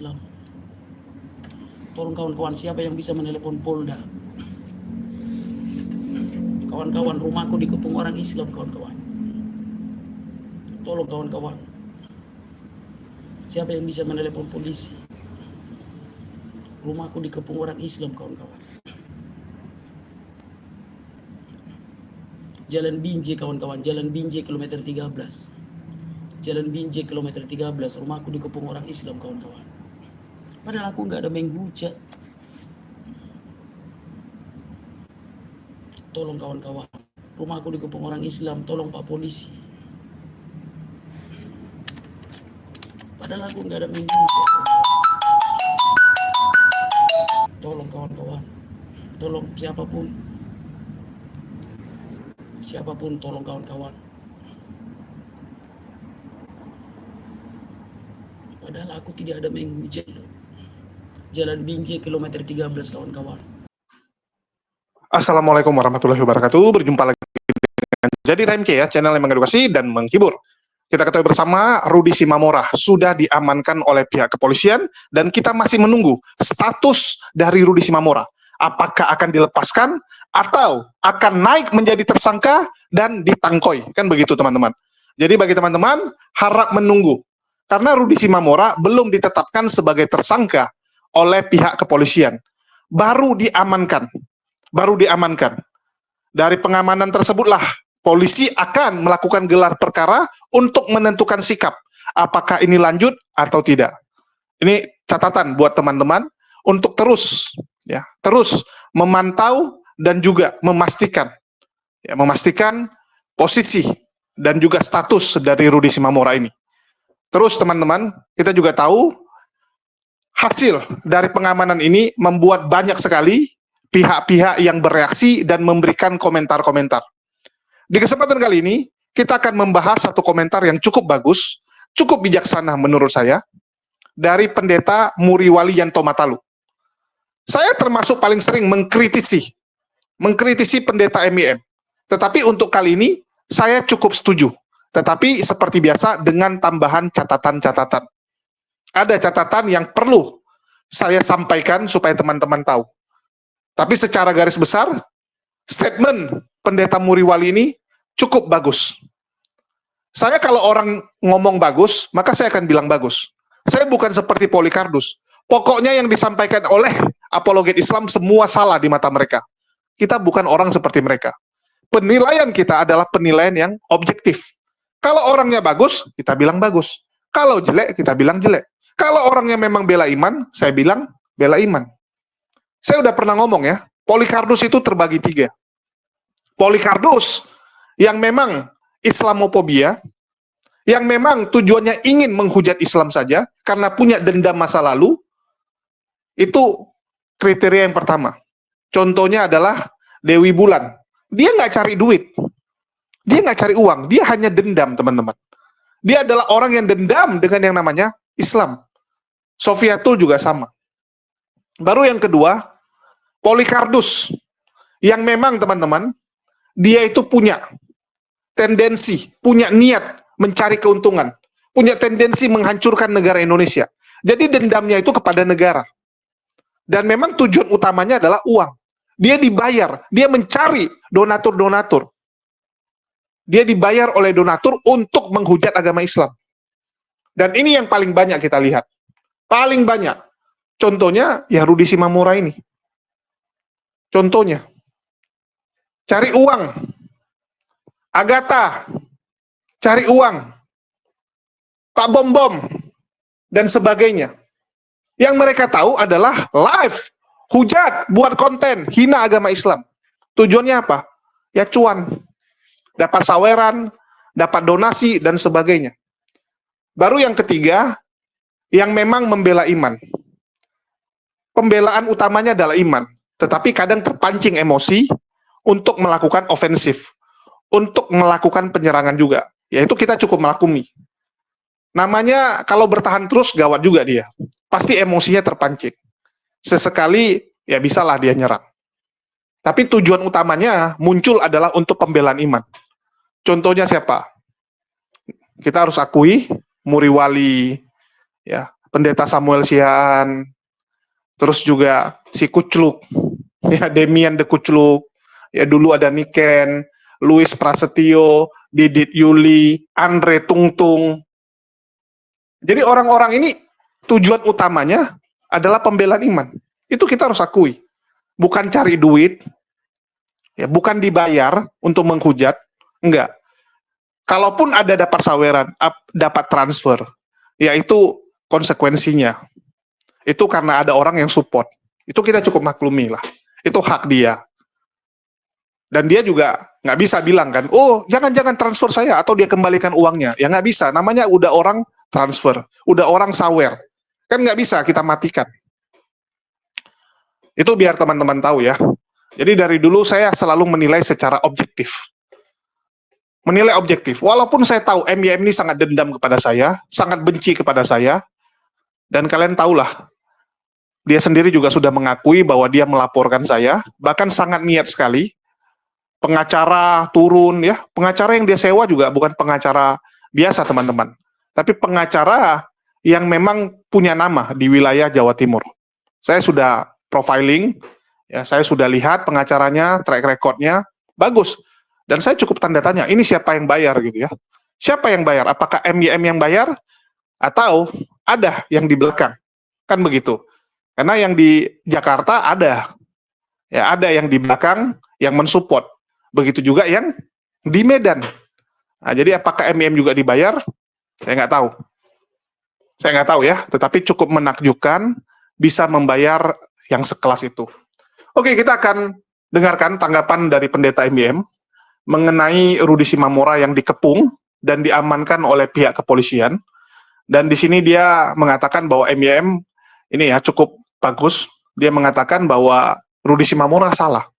Islam. Tolong kawan-kawan, siapa yang bisa menelepon Polda? Kawan-kawan, rumahku dikepung orang Islam, kawan-kawan. Tolong kawan-kawan, siapa yang bisa menelepon polisi? Rumahku dikepung orang Islam, kawan-kawan. Jalan Binjai, kawan-kawan, Jalan Binjai kilometer 13. Jalan Binjai kilometer 13, rumahku dikepung orang Islam, kawan-kawan. Padahal aku nggak ada menghujat. Tolong kawan-kawan, rumahku dikepung orang Islam, tolong Pak Polisi. Padahal aku nggak ada menghujat. Tolong kawan-kawan, tolong siapapun tolong kawan-kawan. Padahal aku tidak ada menghujat loh. Jalan Binjai kilometer 13, kawan-kawan. Assalamualaikum warahmatullahi wabarakatuh. Berjumpa lagi dengan Jadi TMC ya, channel yang mengedukasi dan menghibur. Kita ketahui bersama Rudy Simamora sudah diamankan oleh pihak kepolisian dan kita masih menunggu status dari Rudy Simamora. Apakah akan dilepaskan atau akan naik menjadi tersangka dan ditangkoi? Kan begitu teman-teman. Jadi bagi teman-teman harap menunggu. Karena Rudy Simamora belum ditetapkan sebagai tersangka oleh pihak kepolisian. Baru diamankan. Dari pengamanan tersebutlah polisi akan melakukan gelar perkara untuk menentukan sikap. Apakah ini lanjut atau tidak. Ini catatan buat teman-teman untuk terus memantau dan juga memastikan posisi dan juga status dari Rudy Simamora ini. Terus teman-teman, kita juga tahu hasil dari pengamanan ini membuat banyak sekali pihak-pihak yang bereaksi dan memberikan komentar-komentar. Di kesempatan kali ini, kita akan membahas satu komentar yang cukup bagus, cukup bijaksana menurut saya, dari Pendeta Muriwali Yanto Matalu. Saya termasuk paling sering mengkritisi Pendeta MIM. Tetapi untuk kali ini, saya cukup setuju. Tetapi seperti biasa dengan tambahan catatan-catatan. Ada catatan yang perlu saya sampaikan supaya teman-teman tahu. Tapi secara garis besar, statement Pendeta Muriwali ini cukup bagus. Saya kalau orang ngomong bagus, maka saya akan bilang bagus. Saya bukan seperti Polycarpus. Pokoknya yang disampaikan oleh apologet Islam semua salah di mata mereka. Kita bukan orang seperti mereka. Penilaian kita adalah penilaian yang objektif. Kalau orangnya bagus, kita bilang bagus. Kalau jelek, kita bilang jelek. Kalau orangnya memang bela iman, saya bilang bela iman. Saya udah pernah ngomong ya, Polycarpus itu terbagi 3. Polycarpus yang memang Islamofobia, yang memang tujuannya ingin menghujat Islam saja, karena punya dendam masa lalu, itu kriteria yang pertama. Contohnya adalah Dewi Bulan. Dia nggak cari duit. Dia nggak cari uang, dia hanya dendam, teman-teman. Dia adalah orang yang dendam dengan yang namanya Islam. Sofiatul juga sama. Baru yang kedua, Polycarpus. Yang memang, teman-teman, dia itu punya tendensi, punya niat mencari keuntungan. Punya tendensi menghancurkan negara Indonesia. Jadi dendamnya itu kepada negara. Dan memang tujuan utamanya adalah uang. Dia dibayar, dia mencari donatur-donatur. Dia dibayar oleh donatur untuk menghujat agama Islam. Dan ini yang paling banyak kita lihat. Paling banyak. Contohnya, ya Rudy Simamora ini. Contohnya. Cari uang. Agatha. Cari uang. Pak Bom-Bom. Dan sebagainya. Yang mereka tahu adalah live. Hujat, buat konten, hina agama Islam. Tujuannya apa? Ya cuan. Dapat saweran, dapat donasi, dan sebagainya. Baru yang ketiga, yang memang membela iman. Pembelaan utamanya adalah iman, tetapi kadang terpancing emosi untuk melakukan ofensif, untuk melakukan penyerangan juga. Yaitu kita cukup maklumi. Namanya, kalau bertahan terus, gawat juga dia. Pasti emosinya terpancing. Sesekali, ya bisalah dia nyerang. Tapi tujuan utamanya muncul adalah untuk pembelaan iman. Contohnya siapa? Kita harus akui, Muriwali, ya, Pendeta Samuel Siaan, terus juga si Kucluk, ya Demian de Kucluk, ya dulu ada Niken, Luis Prasetyo, Didit Yuli, Andre Tungtung. Jadi orang-orang ini tujuan utamanya adalah pembelaan iman. Itu kita harus akui. Bukan cari duit, ya bukan dibayar untuk menghujat, enggak. Kalaupun ada dapat saweran, dapat transfer, ya itu konsekuensinya. Itu karena ada orang yang support. Itu kita cukup maklumi lah. Itu hak dia. Dan dia juga nggak bisa bilang kan, oh jangan transfer saya atau dia kembalikan uangnya. Ya nggak bisa, namanya udah orang transfer, udah orang sawer. Kan nggak bisa kita matikan. Itu biar teman-teman tahu ya. Jadi dari dulu saya selalu menilai secara objektif. Menilai objektif. Walaupun saya tahu MYM ini sangat dendam kepada saya, sangat benci kepada saya, dan kalian tahulah, dia sendiri juga sudah mengakui bahwa dia melaporkan saya, bahkan sangat niat sekali. Pengacara turun ya, pengacara yang dia sewa juga bukan pengacara biasa teman-teman, tapi pengacara yang memang punya nama di wilayah Jawa Timur. Saya sudah profiling, ya saya sudah lihat pengacaranya, track recordnya bagus, dan saya cukup tanda tanya, ini siapa yang bayar gitu ya? Siapa yang bayar? Apakah MYM yang bayar atau ada yang di belakang? Kan begitu. Karena yang di Jakarta ada, ya ada yang di belakang yang mensupport. Begitu juga yang di Medan. Nah, jadi apakah MYM juga dibayar? Saya nggak tahu. Saya nggak tahu ya, tetapi cukup menakjubkan bisa membayar yang sekelas itu. Oke, kita akan dengarkan tanggapan dari pendeta MYM mengenai Rudi Simamora yang dikepung dan diamankan oleh pihak kepolisian. Dan di sini dia mengatakan bahwa MYM ini ya cukup bagus. Dia mengatakan bahwa Rudi Simamora salah.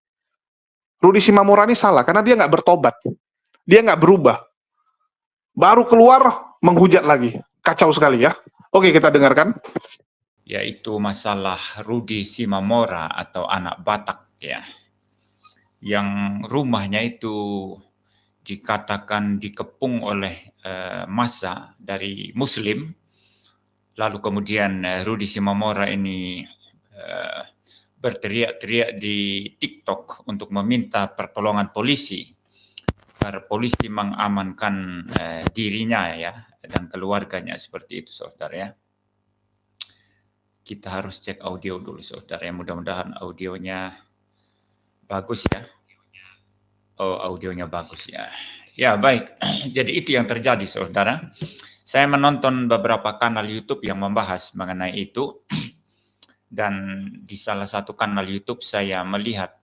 Rudi Simamora ini salah karena dia nggak bertobat, dia nggak berubah, baru keluar menghujat lagi, kacau sekali ya. Oke, kita dengarkan. Yaitu masalah Rudi Simamora atau anak Batak ya, yang rumahnya itu dikatakan dikepung oleh massa dari Muslim, lalu kemudian Rudi Simamora ini berteriak-teriak di TikTok untuk meminta pertolongan polisi agar polisi mengamankan dirinya ya dan keluarganya, seperti itu saudara ya. Kita harus cek audio dulu saudara ya, mudah-mudahan audionya bagus ya. Oh, audionya bagus ya. Ya baik, jadi itu yang terjadi saudara. Saya menonton beberapa kanal YouTube yang membahas mengenai itu. Dan di salah satu kanal YouTube saya melihat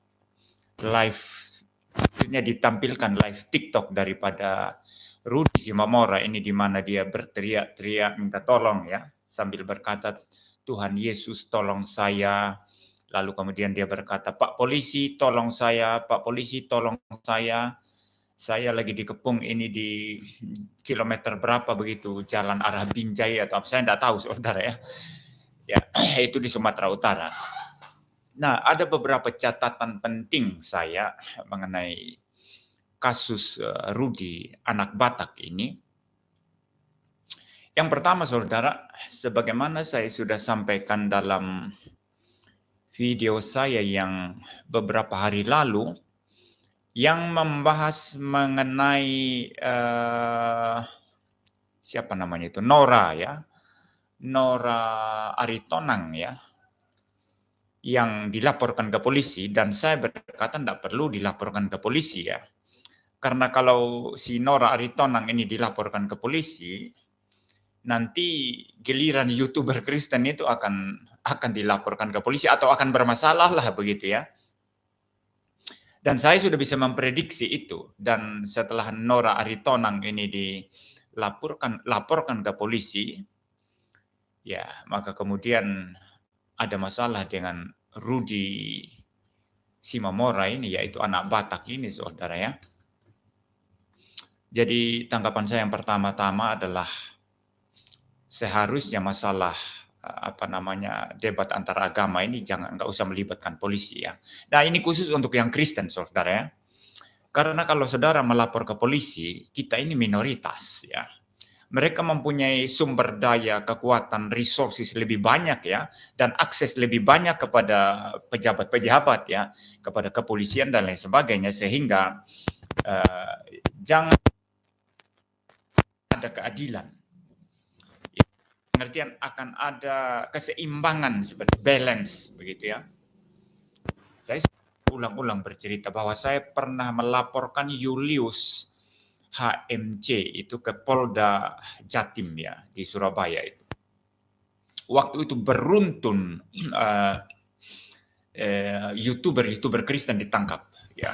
live, maksudnya ditampilkan live TikTok daripada Rudi Simamora ini, di mana dia berteriak-teriak minta tolong ya, sambil berkata, Tuhan Yesus tolong saya. Lalu kemudian dia berkata, Pak Polisi tolong saya, Pak Polisi tolong saya lagi dikepung ini di kilometer berapa begitu, jalan arah Binjai atau apa, saya tidak tahu saudara ya. Ya, itu di Sumatera Utara. Nah, ada beberapa catatan penting saya mengenai kasus Rudi anak Batak ini. Yang pertama, saudara, sebagaimana saya sudah sampaikan dalam video saya yang beberapa hari lalu, yang membahas mengenai siapa namanya itu, Nora ya, Nora Aritonang ya, yang dilaporkan ke polisi, dan saya berkata tidak perlu dilaporkan ke polisi ya. Karena kalau si Nora Aritonang ini dilaporkan ke polisi, nanti giliran YouTuber Kristen itu akan dilaporkan ke polisi atau akan bermasalah lah begitu ya. Dan saya sudah bisa memprediksi itu, dan setelah Nora Aritonang ini laporkan ke polisi, ya, maka kemudian ada masalah dengan Rudi Simamora ini, yaitu anak Batak ini, saudara ya. Jadi tanggapan saya yang pertama-tama adalah seharusnya masalah debat antar agama ini nggak usah melibatkan polisi ya. Nah, ini khusus untuk yang Kristen, saudara ya. Karena kalau saudara melapor ke polisi, kita ini minoritas ya. mereka mempunyai sumber daya, kekuatan, resources lebih banyak ya, dan akses lebih banyak kepada pejabat-pejabat ya, kepada kepolisian dan lain sebagainya, sehingga jangan ada keadilan. Pengertian akan ada keseimbangan seperti balance begitu ya. Saya ulang-ulang bercerita bahwa saya pernah melaporkan Julius HMC itu ke Polda Jatim ya di Surabaya itu. Waktu itu beruntun YouTuber Kristen ditangkap ya.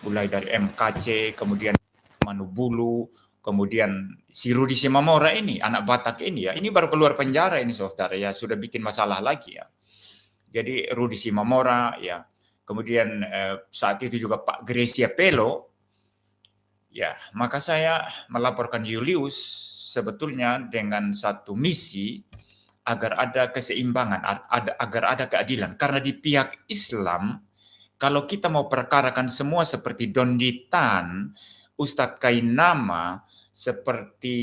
Mulai dari MKC, kemudian Manubulu, kemudian si Rudi Simamora ini, anak Batak ini ya. Ini baru keluar penjara ini saudara ya, sudah bikin masalah lagi ya. Jadi Rudi Simamora ya. Kemudian saat itu juga Pak Grecia Pelo. Ya, maka saya melaporkan Julius sebetulnya dengan satu misi agar ada keseimbangan, agar ada keadilan. Karena di pihak Islam, kalau kita mau perkarakan semua seperti Donditan, Ustadz Kainama, seperti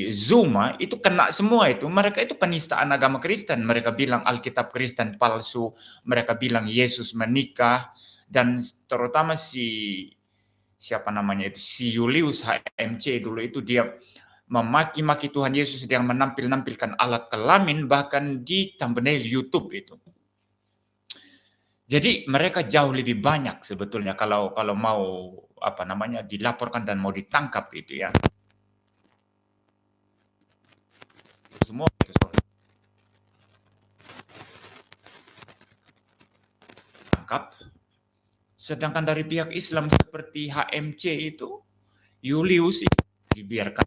Zuma, itu kena semua itu. Mereka itu penistaan agama Kristen. Mereka bilang Alkitab Kristen palsu, mereka bilang Yesus menikah, dan terutama siapa namanya itu, si Julius HMC dulu itu dia memaki-maki Tuhan Yesus, dia menampilkan alat kelamin bahkan di thumbnail YouTube itu. Jadi mereka jauh lebih banyak sebetulnya kalau mau apa namanya dilaporkan dan mau ditangkap itu ya. Semua itu tangkap. Sedangkan dari pihak Islam seperti HMC itu, Julius itu dibiarkan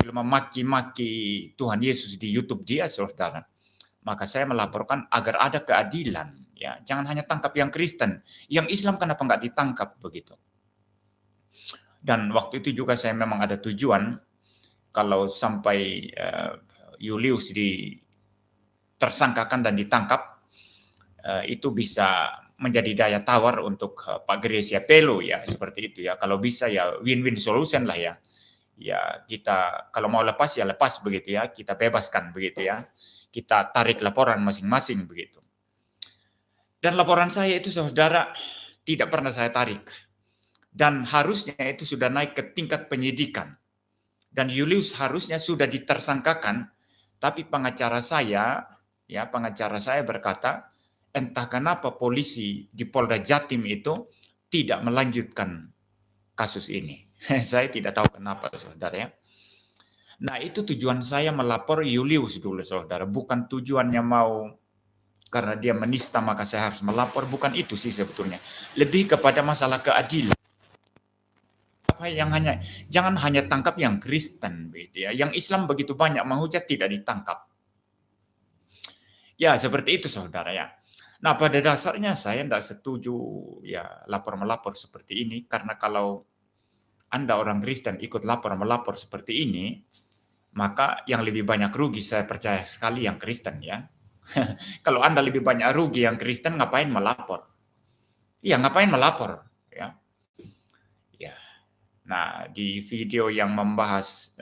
memaki-maki Tuhan Yesus di YouTube dia, saudara. Maka saya melaporkan agar ada keadilan. Ya, jangan hanya tangkap yang Kristen, yang Islam kenapa nggak ditangkap begitu? Dan waktu itu juga saya memang ada tujuan kalau sampai Julius tersangkakan dan ditangkap, itu bisa menjadi daya tawar untuk Pak Grecia Pelo ya, seperti itu ya. Kalau bisa ya win-win solution lah ya. Ya kita kalau mau lepas ya lepas begitu ya, kita bebaskan begitu ya. Kita tarik laporan masing-masing begitu. Dan laporan saya itu saudara tidak pernah saya tarik. Dan harusnya itu sudah naik ke tingkat penyidikan. Dan Julius harusnya sudah ditersangkakan, tapi pengacara saya berkata, entah kenapa polisi di Polda Jatim itu tidak melanjutkan kasus ini. Saya tidak tahu kenapa, saudara ya. Nah, itu tujuan saya melapor Julius dulu, saudara. Bukan tujuannya mau karena dia menista maka saya harus melapor. Bukan itu sih sebetulnya. Lebih kepada masalah keadilan. Jangan hanya tangkap yang Kristen, begitu ya. Yang Islam begitu banyak menghujat tidak ditangkap. Ya, seperti itu, saudara ya. Nah, pada dasarnya saya tidak setuju ya lapor-melapor seperti ini, karena kalau Anda orang Kristen ikut melapor seperti ini, maka yang lebih banyak rugi saya percaya sekali yang Kristen ya. Kalau Anda lebih banyak rugi yang Kristen, ngapain melapor? Iya, ngapain melapor ya? Ya. Nah, di video yang membahas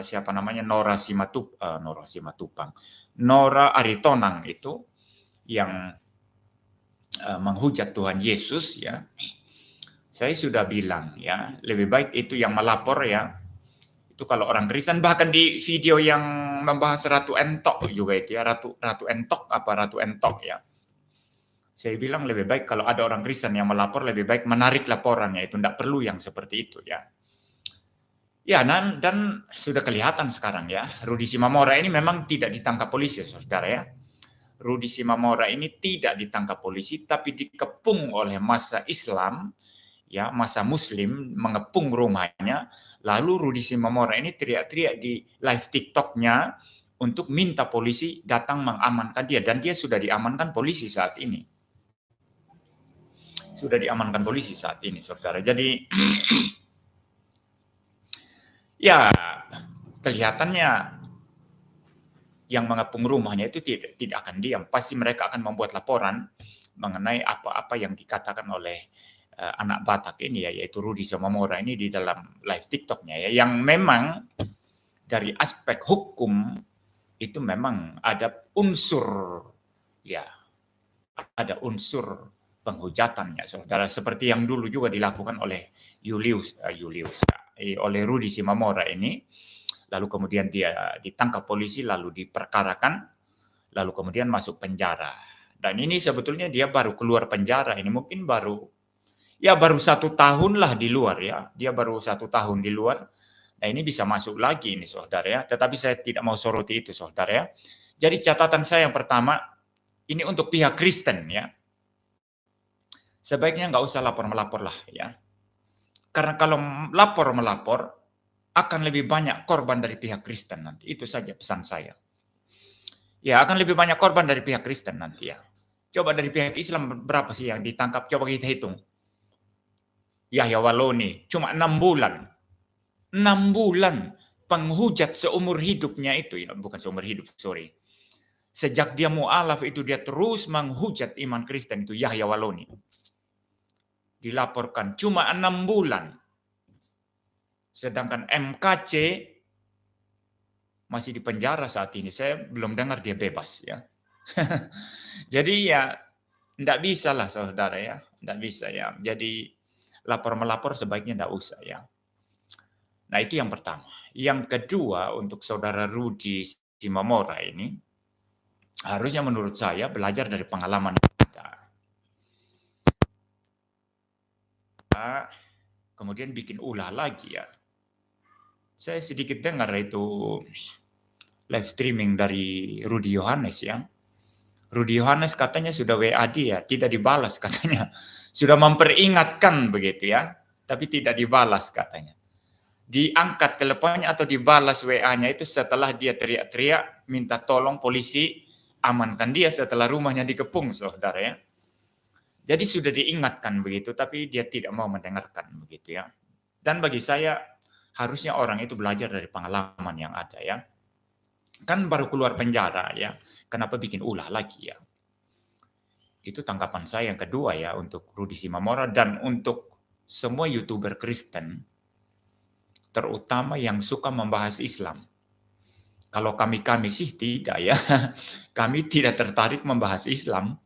siapa namanya Nora Simatupang, Nora Aritonang itu yang menghujat Tuhan Yesus ya. Saya sudah bilang ya, lebih baik itu yang melapor ya. Itu kalau orang Kristen, bahkan di video yang membahas Ratu Entok juga itu ya, Ratu Entok ya. Saya bilang lebih baik kalau ada orang Kristen yang melapor, lebih baik menarik laporannya, itu tidak perlu yang seperti itu ya. Ya, dan sudah kelihatan sekarang ya, Rudi Simamora ini memang tidak ditangkap polisi, saudara ya. Rudi Simamora ini tidak ditangkap polisi, tapi dikepung oleh massa Islam, ya, massa Muslim mengepung rumahnya. Lalu Rudi Simamora ini teriak-teriak di live TikTok-nya untuk minta polisi datang mengamankan dia, dan dia sudah diamankan polisi saat ini. Sudah diamankan polisi saat ini, saudara. Jadi ya kelihatannya yang mengepung rumahnya itu tidak akan diam. Pasti mereka akan membuat laporan mengenai apa-apa yang dikatakan oleh anak Batak ini ya, yaitu Rudi Simamora ini di dalam live TikToknya ya, yang memang dari aspek hukum itu memang ada unsur ya, ada unsur penghujatannya, saudara, seperti yang dulu juga dilakukan oleh oleh Rudi Simamora ini, lalu kemudian dia ditangkap polisi, lalu diperkarakan, lalu kemudian masuk penjara. Dan ini sebetulnya dia baru keluar penjara, ini mungkin baru 1 tahun lah di luar ya, dia baru 1 tahun di luar. Nah ini bisa masuk lagi ini saudara ya, tetapi saya tidak mau soroti itu saudara ya. Jadi catatan saya yang pertama, ini untuk pihak Kristen ya, sebaiknya nggak usah lapor-melapor lah ya. Karena kalau lapor-melapor, akan lebih banyak korban dari pihak Kristen nanti. Itu saja pesan saya. Ya, akan lebih banyak korban dari pihak Kristen nanti ya. Coba dari pihak Islam berapa sih yang ditangkap? Coba kita hitung. Yahya Waloni, cuma 6 bulan. 6 bulan penghujat seumur hidupnya itu ya, bukan seumur hidup, sorry. Sejak dia mu'alaf itu dia terus menghujat iman Kristen itu Yahya Waloni. Dilaporkan cuma 6 bulan. Sedangkan MKC masih di penjara saat ini. Saya belum dengar dia bebas ya. Jadi ya enggak bisa lah saudara ya, enggak bisa ya. Jadi lapor-melapor sebaiknya enggak usah ya. Nah itu yang pertama. Yang kedua untuk saudara Rudi Simamora ini, harusnya menurut saya belajar dari pengalaman kita. Kemudian bikin ulah lagi ya. Saya sedikit dengar itu live streaming dari Rudi Yohanes ya. Rudi Yohanes katanya sudah WA dia, tidak dibalas katanya. Sudah memperingatkan begitu ya, tapi tidak dibalas katanya. Diangkat teleponnya atau dibalas WA-nya itu setelah dia teriak-teriak minta tolong polisi amankan dia setelah rumahnya dikepung saudara ya. Jadi sudah diingatkan begitu, tapi dia tidak mau mendengarkan begitu ya. Dan bagi saya harusnya orang itu belajar dari pengalaman yang ada ya. Kan baru keluar penjara ya, kenapa bikin ulah lagi ya. Itu tanggapan saya yang kedua ya untuk Rudi Simamora dan untuk semua YouTuber Kristen, terutama yang suka membahas Islam. Kalau kami sih tidak ya, kami tidak tertarik membahas Islam.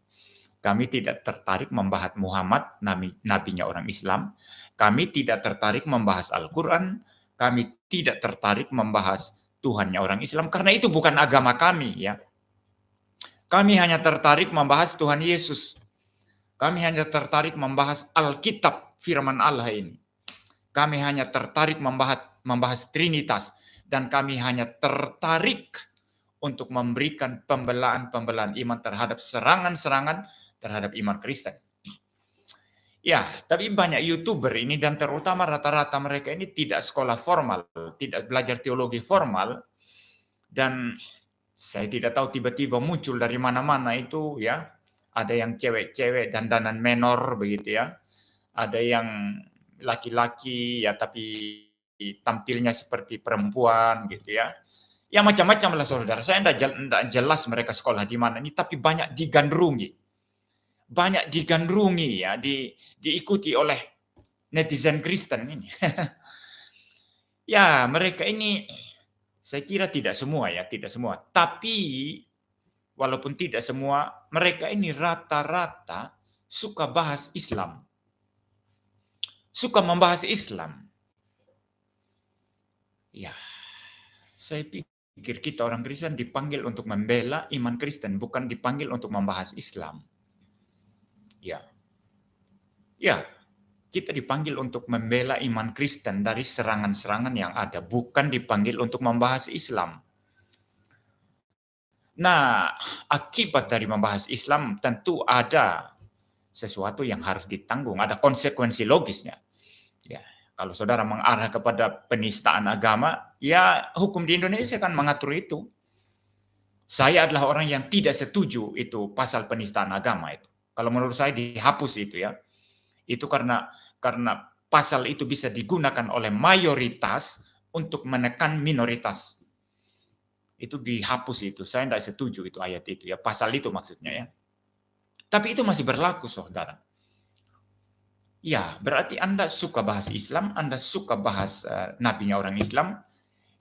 Kami tidak tertarik membahas Muhammad, nabinya orang Islam. Kami tidak tertarik membahas Al-Quran. Kami tidak tertarik membahas Tuhannya orang Islam. Karena itu bukan agama kami ya. Kami hanya tertarik membahas Tuhan Yesus. Kami hanya tertarik membahas Alkitab, firman Allah ini. Kami hanya tertarik membahas Trinitas. Dan kami hanya tertarik untuk memberikan pembelaan-pembelaan iman terhadap serangan-serangan terhadap iman Kristen. Ya, tapi banyak YouTuber ini dan terutama rata-rata mereka ini tidak sekolah formal, tidak belajar teologi formal, dan saya tidak tahu tiba-tiba muncul dari mana-mana itu ya, ada yang cewek-cewek dandanan menor begitu ya, ada yang laki-laki ya tapi tampilnya seperti perempuan gitu ya. Ya macam-macam lah saudara, saya tidak jelas mereka sekolah di mana ini, tapi banyak digandrungi. Banyak digandrungi ya, diikuti oleh netizen Kristen ini. Ya, mereka ini saya kira tidak semua ya, tidak semua. Tapi walaupun tidak semua, mereka ini rata-rata suka bahas Islam. Suka membahas Islam. Ya, saya pikir kita orang Kristen dipanggil untuk membela iman Kristen, bukan dipanggil untuk membahas Islam. Ya, kita dipanggil untuk membela iman Kristen dari serangan-serangan yang ada, bukan dipanggil untuk membahas Islam. Nah, akibat dari membahas Islam tentu ada sesuatu yang harus ditanggung, ada konsekuensi logisnya. Ya, kalau saudara mengarah kepada penistaan agama, ya hukum di Indonesia kan mengatur itu. Saya adalah orang yang tidak setuju itu pasal penistaan agama itu. Kalau menurut saya dihapus itu ya. Itu karena pasal itu bisa digunakan oleh mayoritas untuk menekan minoritas. Itu dihapus itu. Saya tidak setuju itu ayat itu ya. Pasal itu maksudnya ya. Tapi itu masih berlaku saudara. Ya, berarti Anda suka bahas Islam, Anda suka bahas nabinya orang Islam,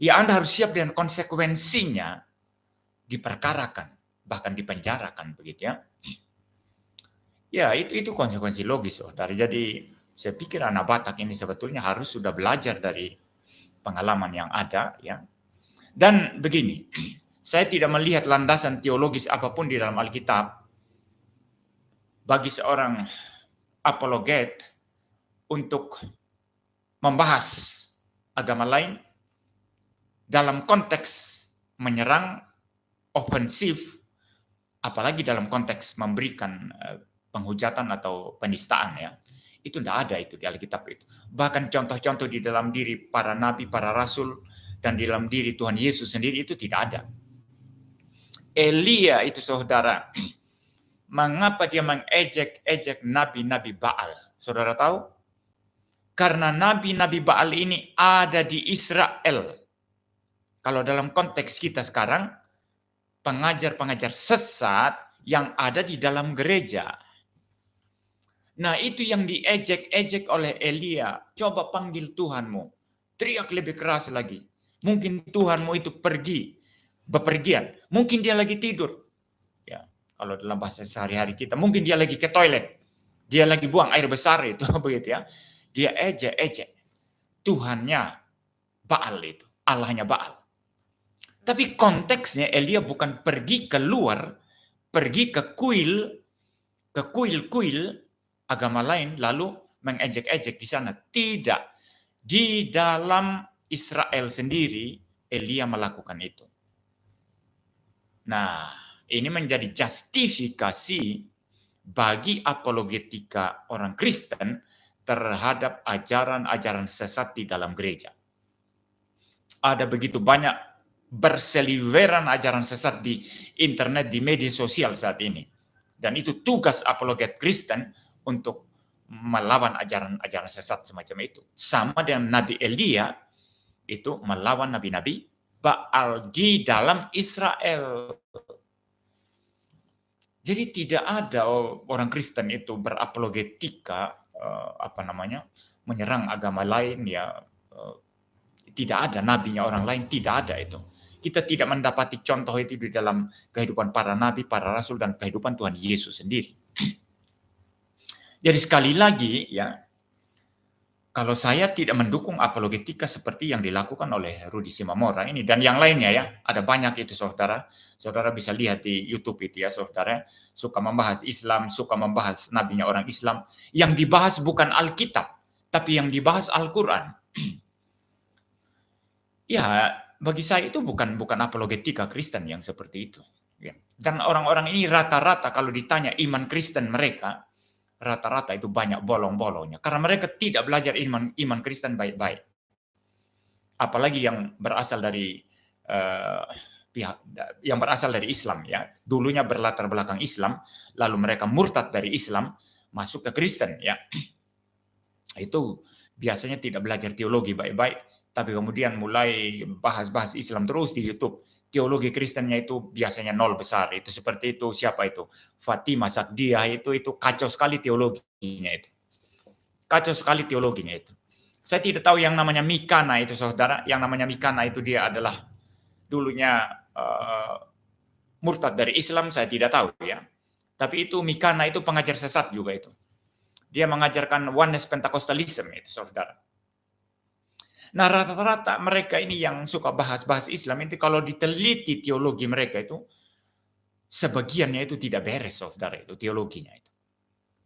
ya Anda harus siap dengan konsekuensinya diperkarakan, bahkan dipenjarakan begitu ya. Ya, itu konsekuensi logis, saudara. Jadi saya pikir anak Batak ini sebetulnya harus sudah belajar dari pengalaman yang ada ya. Dan begini, saya tidak melihat landasan teologis apapun di dalam Alkitab bagi seorang apologet untuk membahas agama lain dalam konteks menyerang, ofensif, apalagi dalam konteks memberikan penghujatan atau penistaan ya. Itu tidak ada itu di Alkitab itu. Bahkan contoh-contoh di dalam diri para nabi, para rasul, dan di dalam diri Tuhan Yesus sendiri itu tidak ada. Elia itu saudara, mengapa dia mengejek-ejek nabi-nabi Baal? Saudara tahu? Karena nabi-nabi Baal ini ada di Israel. Kalau dalam konteks kita sekarang, pengajar-pengajar sesat yang ada di dalam gereja. Nah, itu yang diejek-ejek oleh Elia. Coba panggil Tuhanmu. Teriak lebih keras lagi. Mungkin Tuhanmu itu pergi, bepergian. Mungkin dia lagi tidur. Ya, kalau dalam bahasa sehari-hari kita, mungkin dia lagi ke toilet. Dia lagi buang air besar itu, begitu ya. Dia ejek-ejek. Tuhannya Baal itu, Allahnya Baal. Tapi konteksnya Elia bukan pergi keluar, pergi ke kuil-kuil agama lain lalu mengejek-ejek di sana. Tidak. Di dalam Israel sendiri Elia melakukan itu. Nah, ini menjadi justifikasi bagi apologetika orang Kristen terhadap ajaran-ajaran sesat di dalam gereja. Ada begitu banyak berseliweran ajaran sesat di internet, di media sosial saat ini. Dan itu tugas apologet Kristen untuk melawan ajaran-ajaran sesat semacam itu. Sama dengan Nabi Elia, itu melawan nabi-nabi Baal di dalam Israel. Jadi tidak ada orang Kristen itu berapologetika, menyerang agama lain ya. Tidak ada nabinya orang lain, tidak ada itu. Kita tidak mendapati contoh itu di dalam kehidupan para nabi, para rasul, dan kehidupan Tuhan Yesus sendiri. Jadi sekali lagi ya, kalau saya tidak mendukung apologetika seperti yang dilakukan oleh Rudy Simamora ini dan yang lainnya ya, ada banyak itu saudara. Saudara bisa lihat di YouTube itu ya saudara, suka membahas Islam, suka membahas nabinya orang Islam. Yang dibahas bukan Alkitab, tapi yang dibahas Al-Quran. Ya, bagi saya itu bukan apologetika Kristen yang seperti itu. Ya. Dan orang-orang ini rata-rata kalau ditanya iman Kristen mereka, rata-rata itu banyak bolong-bolongnya. Karena mereka tidak belajar iman Kristen baik-baik. Apalagi yang berasal dari yang berasal dari Islam ya. Dulunya berlatar belakang Islam, lalu mereka murtad dari Islam masuk ke Kristen ya. Itu biasanya tidak belajar teologi baik-baik, tapi kemudian mulai bahas-bahas Islam terus di YouTube. Teologi Kristennya itu biasanya nol besar. Itu seperti itu, siapa itu? Fatimah Sakdiah itu kacau sekali teologinya itu. Kacau sekali teologinya itu. Saya tidak tahu yang namanya Mikana itu saudara. Yang namanya Mikana itu dia adalah dulunya murtad dari Islam, saya tidak tahu ya. Tapi itu Mikana itu pengajar sesat juga itu. Dia mengajarkan oneness Pentecostalism itu saudara. Nah rata-rata mereka ini yang suka bahas-bahas Islam itu kalau diteliti teologi mereka itu sebagiannya itu tidak beres saudara itu teologinya itu.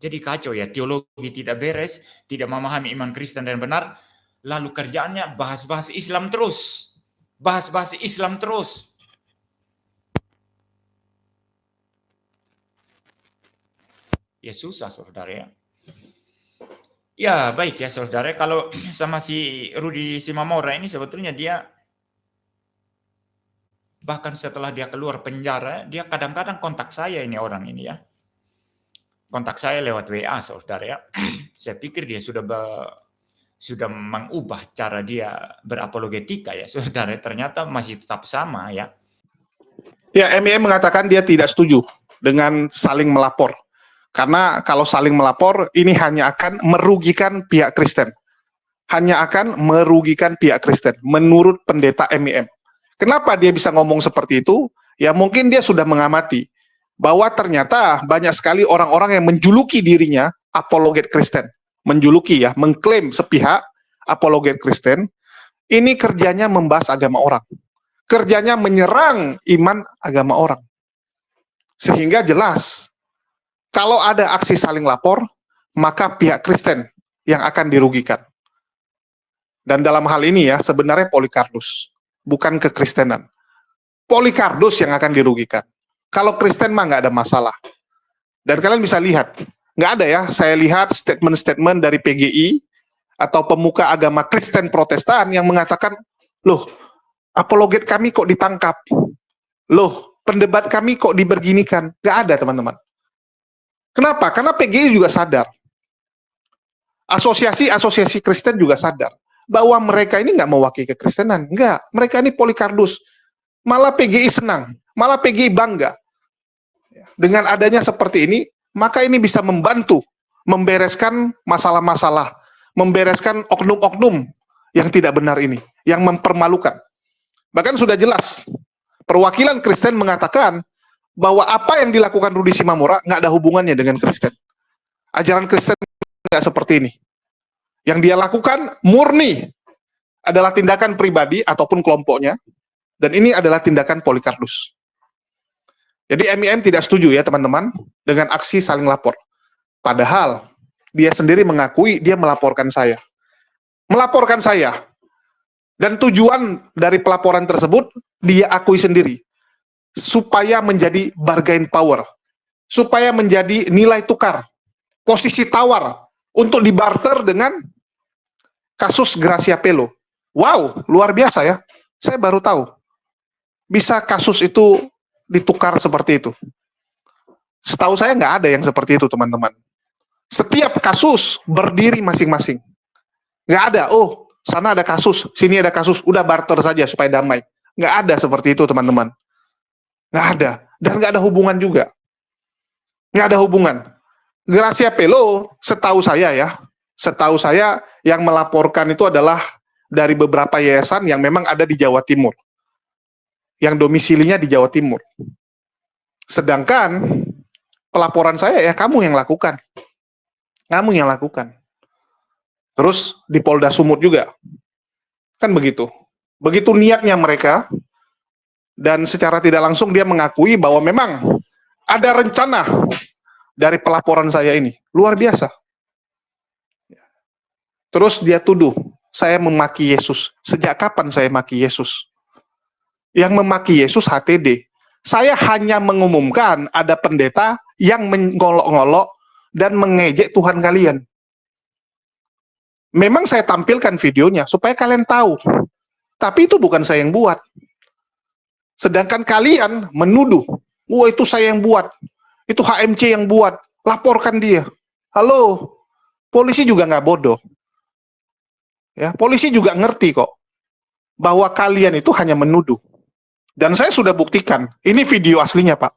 Jadi kacau ya, teologi tidak beres, tidak memahami iman Kristen dan benar, lalu kerjaannya bahas-bahas Islam terus. Bahas-bahas Islam terus. Ya susah saudara ya. Ya baik ya saudara, kalau sama si Rudy Simamora ini sebetulnya dia bahkan setelah dia keluar penjara, dia kadang-kadang kontak saya ini orang ini ya. Kontak saya lewat WA saudara ya. Saya pikir dia sudah mengubah cara dia berapologetika ya saudara, ternyata masih tetap sama ya. Ya, MEM mengatakan dia tidak setuju dengan saling melapor. Karena kalau saling melapor, ini hanya akan merugikan pihak Kristen. Hanya akan merugikan pihak Kristen, menurut pendeta MIM. Kenapa dia bisa ngomong seperti itu? Ya mungkin dia sudah mengamati bahwa ternyata banyak sekali orang-orang yang menjuluki dirinya apologet Kristen. Menjuluki ya, mengklaim sepihak apologet Kristen. Ini kerjanya membahas agama orang. Kerjanya menyerang iman agama orang. Sehingga jelas, kalau ada aksi saling lapor, maka pihak Kristen yang akan dirugikan. Dan dalam hal ini ya, sebenarnya Polycarpus, bukan kekristenan. Polycarpus yang akan dirugikan. Kalau Kristen mah nggak ada masalah. Dan kalian bisa lihat, nggak ada ya, saya lihat statement-statement dari PGI, atau pemuka agama Kristen Protestan yang mengatakan, loh, apologet kami kok ditangkap? Loh, pendebat kami kok diberginikan? Nggak ada, teman-teman. Kenapa? Karena PGI juga sadar. Asosiasi-asosiasi Kristen juga sadar bahwa mereka ini nggak mewakili kekristenan. Nggak, mereka ini Polycarpus. Malah PGI senang, malah PGI bangga. Dengan adanya seperti ini, maka ini bisa membantu membereskan masalah-masalah, membereskan oknum-oknum yang tidak benar ini, yang mempermalukan. Bahkan sudah jelas, perwakilan Kristen mengatakan bahwa apa yang dilakukan Rudy Simamora nggak ada hubungannya dengan Kristen. Ajaran Kristen nggak seperti ini. Yang dia lakukan murni adalah tindakan pribadi ataupun kelompoknya, dan ini adalah tindakan Polycarpus. Jadi MIM tidak setuju ya teman-teman dengan aksi saling lapor. Padahal dia sendiri mengakui dia melaporkan saya. Melaporkan saya. Dan tujuan dari pelaporan tersebut dia akui sendiri. Supaya menjadi bargain power, supaya menjadi nilai tukar, posisi tawar, untuk dibarter dengan kasus Gracia Pelo. Wow, luar biasa ya, saya baru tahu, bisa kasus itu ditukar seperti itu. Setahu saya nggak ada yang seperti itu, teman-teman. Setiap kasus berdiri masing-masing. Nggak ada, oh, sana ada kasus, sini ada kasus, udah barter saja supaya damai. Nggak ada seperti itu, teman-teman. Nggak ada. Dan nggak ada hubungan juga. Nggak ada hubungan. Gracia Pelo, setahu saya ya, setahu saya yang melaporkan itu adalah dari beberapa yayasan yang memang ada di Jawa Timur. Yang domisilinya di Jawa Timur. Sedangkan pelaporan saya ya kamu yang lakukan. Kamu yang lakukan. Terus di Polda Sumut juga. Kan begitu. Begitu niatnya mereka. Dan secara tidak langsung dia mengakui bahwa memang ada rencana dari pelaporan saya ini. Luar biasa. Terus dia tuduh, saya memaki Yesus. Sejak kapan saya maki Yesus? Yang memaki Yesus HTD. Saya hanya mengumumkan ada pendeta yang mengolok-ngolok dan mengejek Tuhan kalian. Memang saya tampilkan videonya supaya kalian tahu. Tapi itu bukan saya yang buat. Sedangkan kalian menuduh, wah itu saya yang buat, itu HMC yang buat, laporkan dia. Halo, polisi juga nggak bodoh. Ya, polisi juga ngerti kok, bahwa kalian itu hanya menuduh. Dan saya sudah buktikan, ini video aslinya Pak.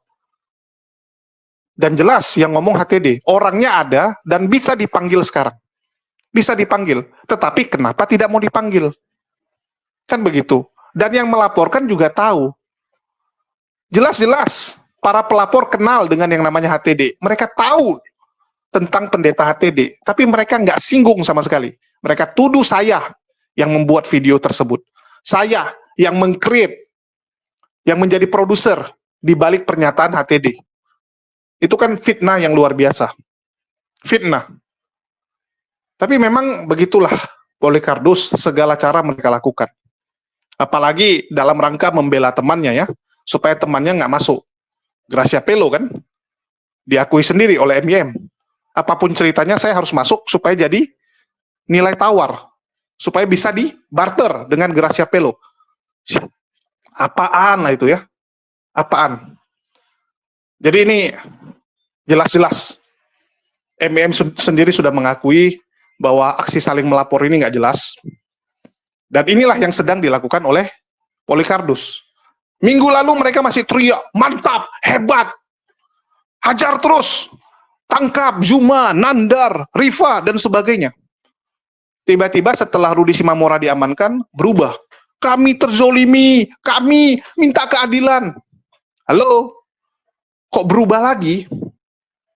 Dan jelas yang ngomong HTD, orangnya ada dan bisa dipanggil sekarang. Bisa dipanggil, tetapi kenapa tidak mau dipanggil? Kan begitu. Dan yang melaporkan juga tahu. Jelas-jelas para pelapor kenal dengan yang namanya HTD. Mereka tahu tentang pendeta HTD, tapi mereka nggak singgung sama sekali. Mereka tuduh saya yang membuat video tersebut. Saya yang meng-create, yang menjadi produser di balik pernyataan HTD. Itu kan fitnah yang luar biasa. Fitnah. Tapi memang begitulah Polycarpus, segala cara mereka lakukan. Apalagi dalam rangka membela temannya ya, supaya temannya nggak masuk. Gracia Pelo kan, diakui sendiri oleh MIM. Apapun ceritanya saya harus masuk supaya jadi nilai tawar. Supaya bisa di barter dengan Gracia Pelo. Apaan lah itu ya? Apaan? Jadi ini jelas-jelas MIM sendiri sudah mengakui bahwa aksi saling melapor ini nggak jelas. Dan inilah yang sedang dilakukan oleh Polycarpus. Minggu lalu mereka masih teriak, mantap, hebat, hajar terus. tangkap Zuma, Nandar, Rifa, dan sebagainya. Tiba-tiba setelah Rudi Simamora diamankan, berubah. Kami terzolimi, kami minta keadilan. Halo? Kok berubah lagi?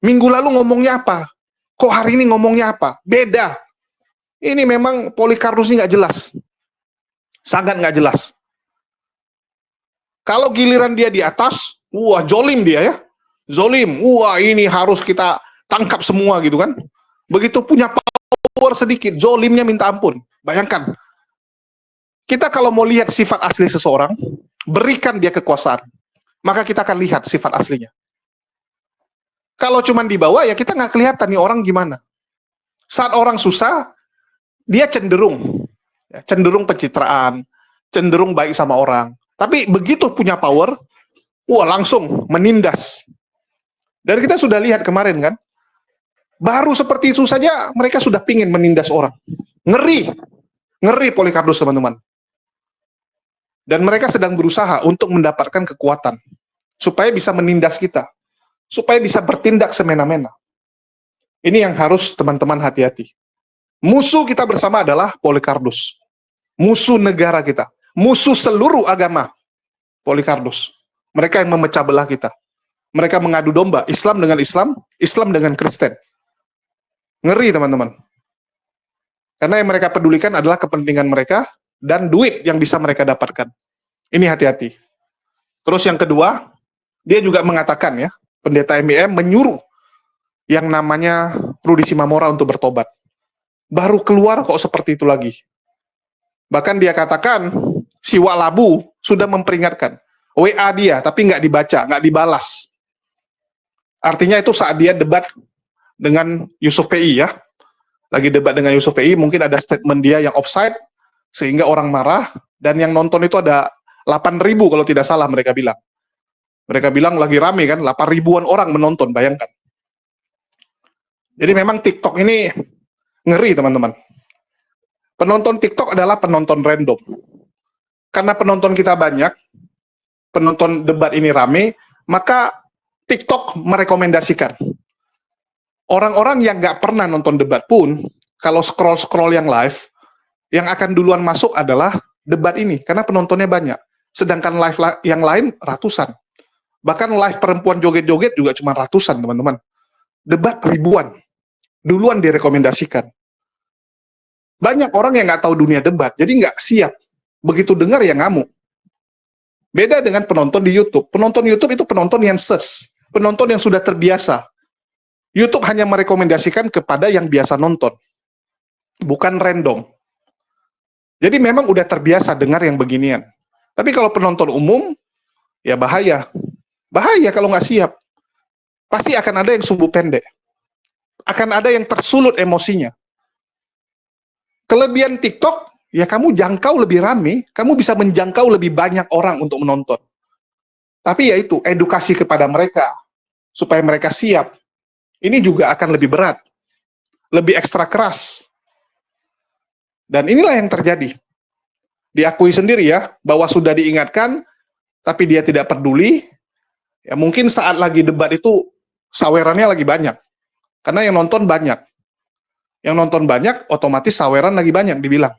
Minggu lalu ngomongnya apa? Kok hari ini ngomongnya apa? Beda. Ini memang Polikarpus ini nggak jelas. Sangat nggak jelas. Kalau giliran dia di atas, wah zolim dia ya. Zolim, wah ini harus kita tangkap semua gitu kan. Begitu punya power sedikit, zolimnya minta ampun. Bayangkan, kita kalau mau lihat sifat asli seseorang, berikan dia kekuasaan, maka kita akan lihat sifat aslinya. Kalau cuma dibawa, ya kita nggak kelihatan nih orang gimana. Saat orang susah, dia cenderung pencitraan, cenderung baik sama orang. Tapi begitu punya power, wah langsung menindas. Dan kita sudah lihat kemarin kan, baru seperti itu saja mereka sudah pingin menindas orang. Ngeri Polikarpus teman-teman. Dan mereka sedang berusaha untuk mendapatkan kekuatan, supaya bisa menindas kita, supaya bisa bertindak semena-mena. Ini yang harus teman-teman hati-hati. Musuh kita bersama adalah Polikarpus. Musuh negara kita. Musuh seluruh agama. Polikarpus. Mereka yang memecah belah kita. Mereka mengadu domba. Islam dengan Islam. Islam dengan Kristen. Ngeri teman-teman. Karena yang mereka pedulikan adalah kepentingan mereka dan duit yang bisa mereka dapatkan. Ini hati-hati. Terus yang kedua, dia juga mengatakan ya, pendeta MIM menyuruh yang namanya Rudi Simamora untuk bertobat. Baru keluar kok seperti itu lagi. Bahkan dia katakan, si Walabu sudah memperingatkan. WA dia, tapi nggak dibaca, nggak dibalas. Artinya itu saat dia debat dengan Yusuf PI ya. Lagi debat dengan Yusuf PI, mungkin ada statement dia yang offside, sehingga orang marah, dan yang nonton itu ada 8.000 kalau tidak salah mereka bilang. Mereka bilang lagi rame kan, 8.000-an orang menonton, bayangkan. Jadi memang TikTok ini ngeri teman-teman. Penonton TikTok adalah penonton random. Karena penonton kita banyak, penonton debat ini rame, maka TikTok merekomendasikan. Orang-orang yang nggak pernah nonton debat pun, kalau scroll-scroll yang live, yang akan duluan masuk adalah debat ini, karena penontonnya banyak. Sedangkan live yang lain ratusan. Bahkan live perempuan joget-joget juga cuma ratusan, teman-teman. Debat ribuan. Duluan direkomendasikan. Banyak orang yang nggak tahu dunia debat, jadi nggak siap. Begitu dengar ya ngamuk. Beda dengan penonton di YouTube. Penonton YouTube itu penonton yang search, penonton yang sudah terbiasa. YouTube hanya merekomendasikan kepada yang biasa nonton, bukan random. Jadi memang udah terbiasa dengar yang beginian. Tapi kalau penonton umum, ya bahaya. Bahaya kalau nggak siap. Pasti akan ada yang sumbu pendek. Akan ada yang tersulut emosinya. Kelebihan TikTok, ya kamu jangkau lebih rame, kamu bisa menjangkau lebih banyak orang untuk menonton. Tapi ya itu, edukasi kepada mereka, supaya mereka siap. Ini juga akan lebih berat, lebih ekstra keras. Dan inilah yang terjadi. Diakui sendiri ya, bahwa sudah diingatkan, tapi dia tidak peduli. Ya mungkin saat lagi debat itu, sawerannya lagi banyak. Karena yang nonton banyak. Yang nonton banyak, otomatis saweran lagi banyak dibilang.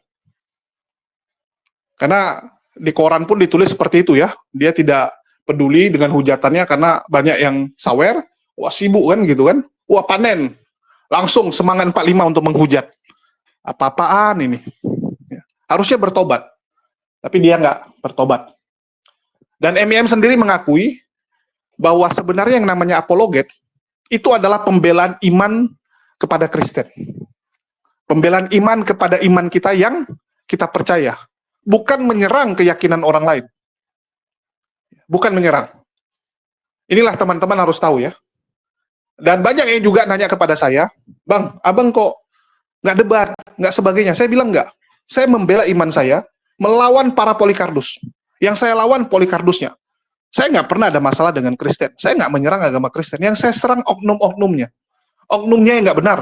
Karena di koran pun ditulis seperti itu ya. Dia tidak peduli dengan hujatannya karena banyak yang sawer. Wah sibuk kan gitu kan. Wah panen. Langsung semangat 45 untuk menghujat. Apa-apaan ini. Ya. Harusnya bertobat. Tapi dia nggak bertobat. Dan MIM sendiri mengakui bahwa sebenarnya yang namanya apologet itu adalah pembelaan iman kepada Kristen. Pembelaan iman kepada iman kita yang kita percaya. Bukan menyerang keyakinan orang lain. Bukan menyerang. Inilah teman-teman harus tahu ya. Dan banyak yang juga nanya kepada saya, Bang, abang kok nggak debat, nggak sebagainya. Saya bilang nggak. Saya membela iman saya, melawan para Polikarpus. Yang saya lawan Polikarpusnya. Saya nggak pernah ada masalah dengan Kristen. Saya nggak menyerang agama Kristen. Yang saya serang oknum-oknumnya. Oknumnya yang nggak benar.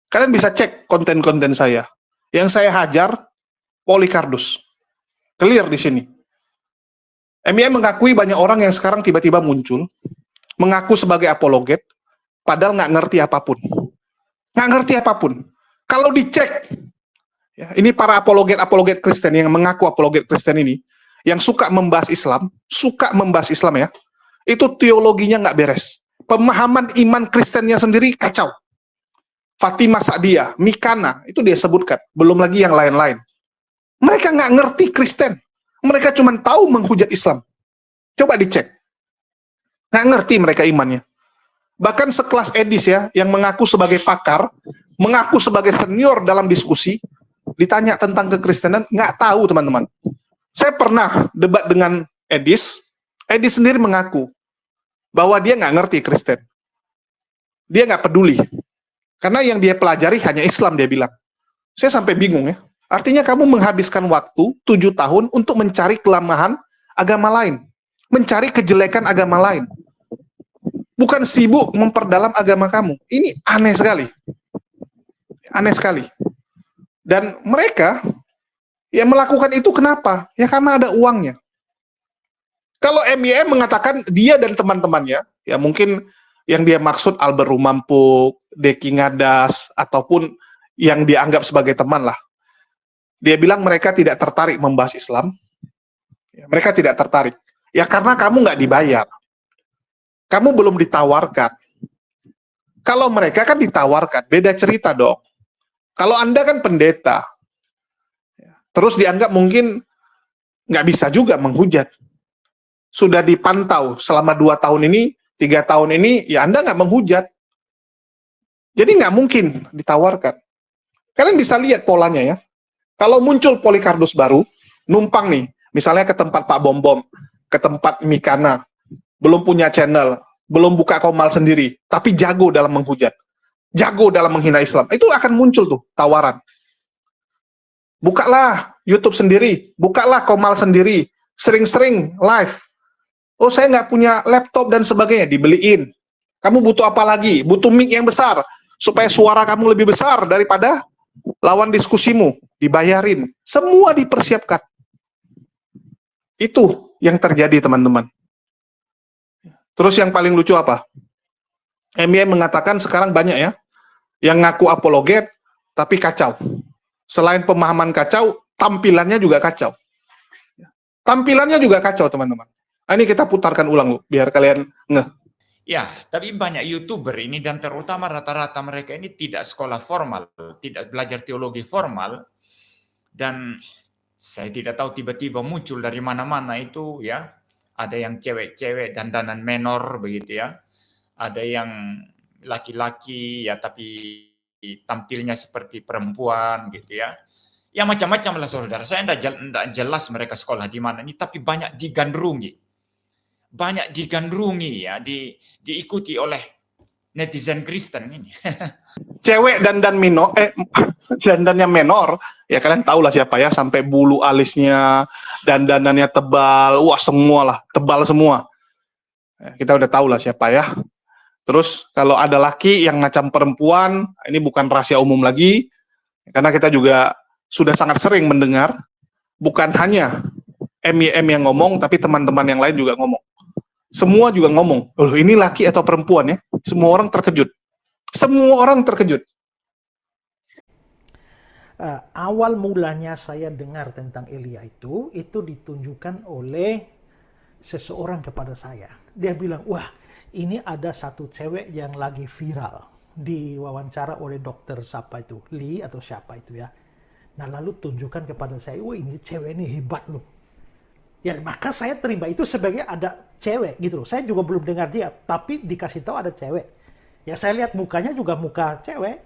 Kalian bisa cek konten-konten saya. Yang saya hajar, Polikarpus. Clear di sini. MIM mengakui banyak orang yang sekarang tiba-tiba muncul, mengaku sebagai apologet, padahal nggak ngerti apapun. Nggak ngerti apapun. Kalau dicek, ya, ini para apologet Kristen yang mengaku apologet Kristen ini, yang suka membahas Islam ya, itu teologinya nggak beres. Pemahaman iman Kristennya sendiri kacau. Fatimah Sa'diyah, Mikana, itu dia sebutkan. Belum lagi yang lain-lain. Mereka nggak ngerti Kristen. Mereka cuma tahu menghujat Islam. Coba dicek. Nggak ngerti mereka imannya. Bahkan sekelas Edis ya, yang mengaku sebagai pakar, mengaku sebagai senior dalam diskusi, ditanya tentang kekristenan, nggak tahu teman-teman. Saya pernah debat dengan Edis sendiri mengaku bahwa dia nggak ngerti Kristen. Dia nggak peduli. Karena yang dia pelajari hanya Islam, dia bilang. Saya sampai bingung ya. Artinya kamu menghabiskan waktu 7 tahun untuk mencari kelemahan agama lain. Mencari kejelekan agama lain. Bukan sibuk memperdalam agama kamu. Ini aneh sekali. Aneh sekali. Dan mereka yang melakukan itu kenapa? Ya karena ada uangnya. Kalau MYM mengatakan dia dan teman-temannya, ya mungkin yang dia maksud Albert Rumampuk, Deki Ngadas, ataupun yang dianggap sebagai teman lah. Dia bilang mereka tidak tertarik membahas Islam. Mereka tidak tertarik. Ya karena kamu nggak dibayar. Kamu belum ditawarkan. Kalau mereka kan ditawarkan, beda cerita dong. Kalau Anda kan pendeta, terus dianggap mungkin nggak bisa juga menghujat. Sudah dipantau selama 2 tahun ini, 3 tahun ini, ya Anda nggak menghujat. Jadi nggak mungkin ditawarkan. Kalian bisa lihat polanya ya. Kalau muncul Polikardus baru, numpang nih, misalnya ke tempat Pak Bom-Bom, ke tempat Mikana, belum punya channel, belum buka komal sendiri, tapi jago dalam menghujat, jago dalam menghina Islam, itu akan muncul tuh tawaran. Bukalah YouTube sendiri, bukalah komal sendiri, sering-sering live. Oh saya nggak punya laptop dan sebagainya, dibeliin. Kamu butuh apa lagi? Butuh mic yang besar, supaya suara kamu lebih besar daripada lawan diskusimu, dibayarin. Semua dipersiapkan. Itu yang terjadi teman-teman. Terus yang paling lucu apa? MYM mengatakan sekarang banyak ya, yang ngaku apologet, tapi kacau. Selain pemahaman kacau, tampilannya juga kacau. Tampilannya juga kacau teman-teman. Ini kita putarkan ulang loh, biar kalian ngeh. Ya, tapi banyak YouTuber ini dan terutama rata-rata mereka ini tidak sekolah formal, tidak belajar teologi formal, dan saya tidak tahu tiba-tiba muncul dari mana-mana itu ya, ada yang cewek-cewek dandanan menor begitu ya, ada yang laki-laki ya tapi tampilnya seperti perempuan gitu ya. Ya macam-macam lah saudara, saya tidak jelas mereka sekolah di mana ini, tapi banyak digandrungi. Banyak digandrungi ya, diikuti oleh netizen Kristen ini. Cewek dandannya menor, ya kalian tahu lah siapa ya, sampai bulu alisnya, dandanannya tebal, wah semua lah, tebal semua. Kita udah tahu lah siapa ya. Terus kalau ada laki yang macam perempuan, ini bukan rahasia umum lagi, karena kita juga sudah sangat sering mendengar, bukan hanya MYM yang ngomong, tapi teman-teman yang lain juga ngomong. Semua juga ngomong, oh ini laki atau perempuan ya? Semua orang terkejut. Semua orang terkejut. Awal mulanya saya dengar tentang Elia itu ditunjukkan oleh seseorang kepada saya. Dia bilang, wah ini ada satu cewek yang lagi viral. Diwawancara oleh dokter siapa itu, Lee atau siapa itu ya. Nah lalu tunjukkan kepada saya, wah ini cewek ini hebat loh. Ya maka saya terima itu sebagai ada cewek gitu loh. Saya juga belum dengar dia, tapi dikasih tahu ada cewek. Ya saya lihat mukanya juga muka cewek.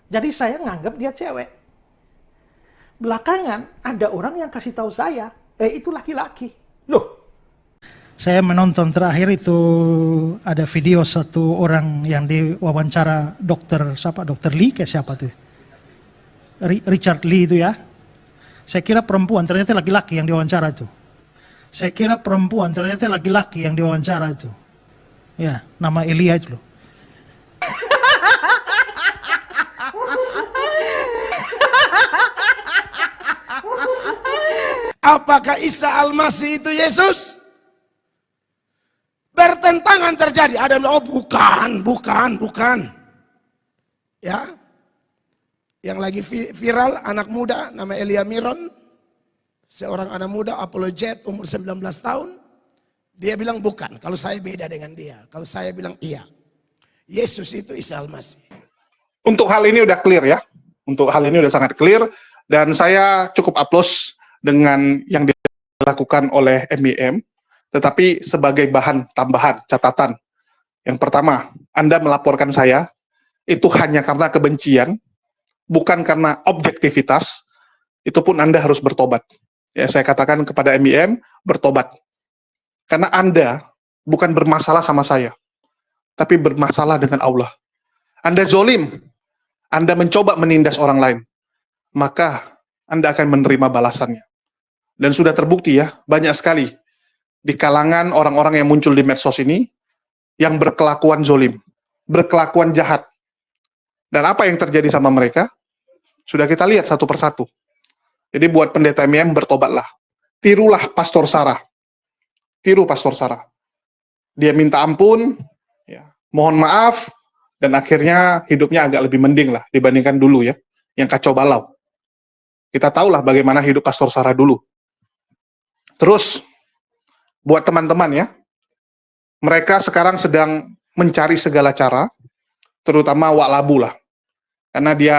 Jadi saya nganggap dia cewek. Belakangan ada orang yang kasih tahu saya, itu laki-laki. Loh. Saya menonton terakhir itu ada video satu orang yang diwawancara dokter Lee kayak siapa tuh? Richard Lee itu ya. Saya kira perempuan, ternyata laki-laki yang diwawancara itu. Saya kira perempuan, ternyata laki-laki yang diwawancara itu. Ya, nama Elia itu loh. Apakah Isa Al-Masih itu Yesus? bertentangan terjadi. Ada yang bilang, oh bukan. Ya, yang lagi viral anak muda nama Elia Miron, seorang anak muda apologet umur 19 tahun. Dia bilang bukan, kalau saya beda dengan dia. Kalau saya bilang iya. Yesus itu Isa Al-Masih. Untuk hal ini udah clear ya. Untuk hal ini udah sangat clear. Dan saya cukup aplaus dengan yang dilakukan oleh MIM. Tetapi sebagai bahan tambahan, catatan. Yang pertama, Anda melaporkan saya, itu hanya karena kebencian, bukan karena objektivitas. Itu pun Anda harus bertobat. Ya, saya katakan kepada MIM, bertobat. Karena Anda bukan bermasalah sama saya, tapi bermasalah dengan Allah. Anda zolim, Anda mencoba menindas orang lain, maka Anda akan menerima balasannya. Dan sudah terbukti ya, banyak sekali di kalangan orang-orang yang muncul di medsos ini, yang berkelakuan zolim, berkelakuan jahat. Dan apa yang terjadi sama mereka, sudah kita lihat satu persatu. Jadi buat pendeta MIM, bertobatlah. Tirulah Pastor Sarah. Tiru Pastor Sarah. Dia minta ampun, ya, mohon maaf, dan akhirnya hidupnya agak lebih mending lah dibandingkan dulu ya, yang kacau balau. Kita tahulah bagaimana hidup Pastor Sarah dulu. Terus, buat teman-teman ya, mereka sekarang sedang mencari segala cara, terutama Wak Labu lah. Karena dia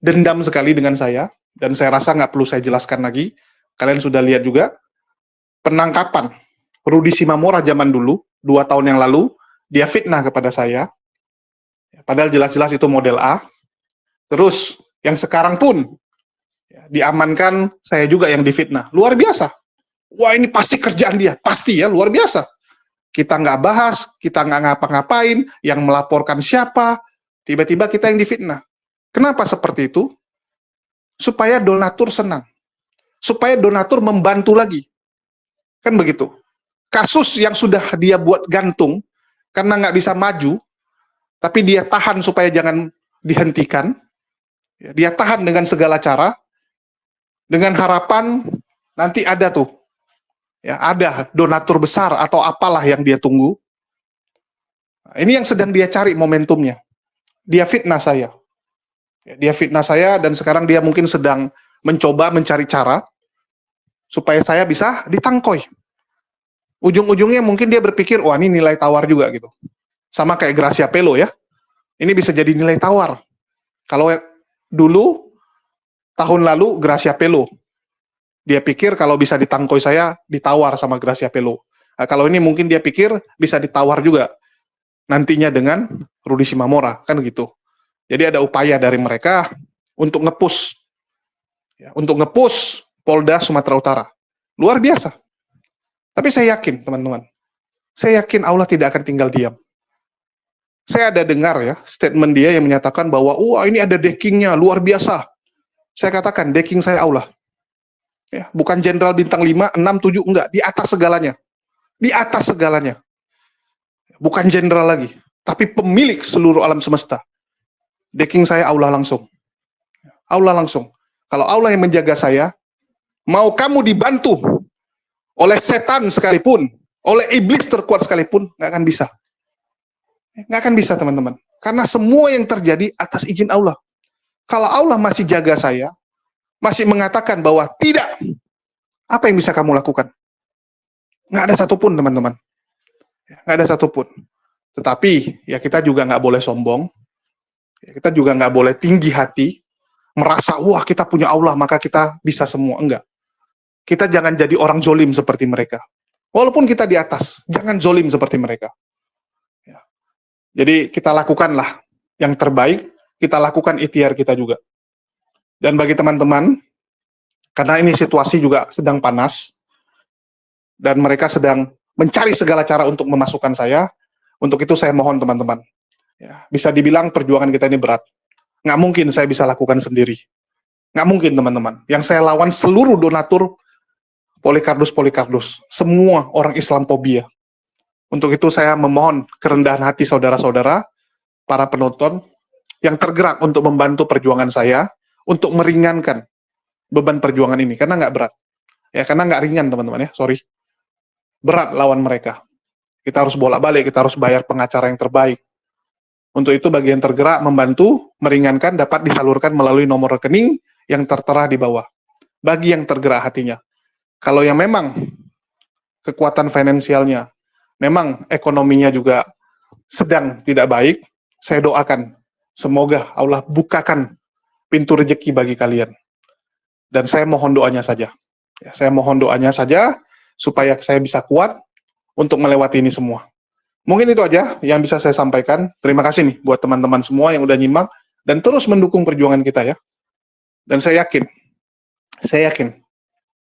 dendam sekali dengan saya, dan saya rasa nggak perlu saya jelaskan lagi. Kalian sudah lihat juga, penangkapan Rudi Simamora zaman dulu, 2 tahun yang lalu, dia fitnah kepada saya. Padahal jelas-jelas itu model A. Terus, yang sekarang pun, diamankan saya juga yang difitnah. Luar biasa. Wah, ini pasti kerjaan dia. Pasti ya, luar biasa. Kita nggak bahas, kita nggak ngapa-ngapain, yang melaporkan siapa, tiba-tiba kita yang difitnah. Kenapa seperti itu? Supaya donatur senang. Supaya donatur membantu lagi. Kan begitu. Kasus yang sudah dia buat gantung, karena nggak bisa maju, tapi dia tahan supaya jangan dihentikan, dia tahan dengan segala cara, dengan harapan nanti ada tuh, ya ada donatur besar atau apalah yang dia tunggu. Nah, ini yang sedang dia cari momentumnya. Dia fitnah saya. Dia fitnah saya dan sekarang dia mungkin sedang mencoba mencari cara supaya saya bisa ditangkoi. Ujung-ujungnya mungkin dia berpikir, wah ini nilai tawar juga gitu. Sama kayak Gracia Pelo ya. Ini bisa jadi nilai tawar. Kalau dulu, tahun lalu Gracia Pelo. Dia pikir kalau bisa ditangkoi saya, ditawar sama Gracia Pelo. Nah, kalau ini mungkin dia pikir bisa ditawar juga. Nantinya dengan Rudi Simamora, kan gitu. Jadi ada upaya dari mereka untuk nge-push. Ya, untuk nge-push Polda Sumatera Utara. Luar biasa. Tapi saya yakin, teman-teman. Saya yakin Allah tidak akan tinggal diam. Saya ada dengar ya, statement dia yang menyatakan bahwa, wah ini ada deckingnya, luar biasa. Saya katakan, decking saya Allah. Ya, bukan jenderal bintang 5, 6, 7, enggak. Di atas segalanya. Di atas segalanya. Bukan jenderal lagi. Tapi pemilik seluruh alam semesta. Decking saya Allah langsung. Allah langsung. Kalau Allah yang menjaga saya, mau kamu dibantu oleh setan sekalipun, oleh iblis terkuat sekalipun, nggak akan bisa. Nggak akan bisa, teman-teman. Karena semua yang terjadi atas izin Allah. Kalau Allah masih jaga saya, masih mengatakan bahwa tidak, apa yang bisa kamu lakukan? Nggak ada satupun, teman-teman. Nggak ada satupun. Tetapi, ya kita juga nggak boleh sombong. Kita juga nggak boleh tinggi hati, merasa, wah kita punya Allah, maka kita bisa semua. Enggak. Kita jangan jadi orang zolim seperti mereka. Walaupun kita di atas, jangan zolim seperti mereka. Ya. Jadi kita lakukanlah yang terbaik, kita lakukan ikhtiar kita juga. Dan bagi teman-teman, karena ini situasi juga sedang panas, dan mereka sedang mencari segala cara untuk memasukkan saya, untuk itu saya mohon teman-teman. Ya, bisa dibilang perjuangan kita ini berat. Nggak mungkin saya bisa lakukan sendiri. Nggak mungkin, teman-teman. Yang saya lawan seluruh donatur Polikardus. Semua orang Islamophobia. Untuk itu saya memohon kerendahan hati saudara-saudara, para penonton, yang tergerak untuk membantu perjuangan saya, untuk meringankan beban perjuangan ini. Karena nggak berat. Ya, karena nggak ringan, teman-teman ya. Sorry. Berat lawan mereka. Kita harus bolak-balik, kita harus bayar pengacara yang terbaik. Untuk itu bagian tergerak membantu, meringankan, dapat disalurkan melalui nomor rekening yang tertera di bawah. Bagi yang tergerak hatinya. Kalau yang memang kekuatan finansialnya, memang ekonominya juga sedang tidak baik, saya doakan semoga Allah bukakan pintu rezeki bagi kalian. Dan saya mohon doanya saja. Ya, saya mohon doanya saja supaya saya bisa kuat untuk melewati ini semua. Mungkin itu aja yang bisa saya sampaikan. Terima kasih nih buat teman-teman semua yang udah nyimak dan terus mendukung perjuangan kita ya. Dan saya yakin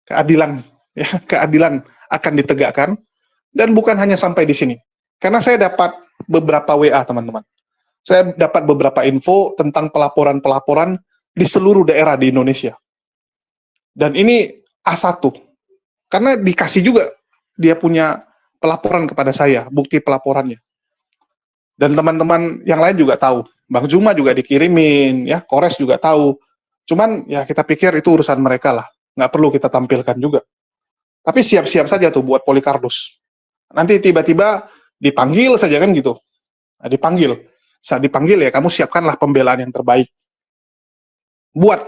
keadilan akan ditegakkan dan bukan hanya sampai di sini. Karena saya dapat beberapa WA teman-teman. Saya dapat beberapa info tentang pelaporan-pelaporan di seluruh daerah di Indonesia. Dan ini A1. Karena dikasih juga dia punya pelaporan kepada saya, bukti pelaporannya. Dan teman-teman yang lain juga tahu. Bang Juma juga dikirimin, ya, Kores juga tahu. Cuman ya kita pikir itu urusan mereka lah. Nggak perlu kita tampilkan juga. Tapi siap-siap saja tuh buat Polikarpus. Nanti tiba-tiba dipanggil saja kan gitu. Nah, dipanggil. Saat dipanggil ya kamu siapkanlah pembelaan yang terbaik. Buat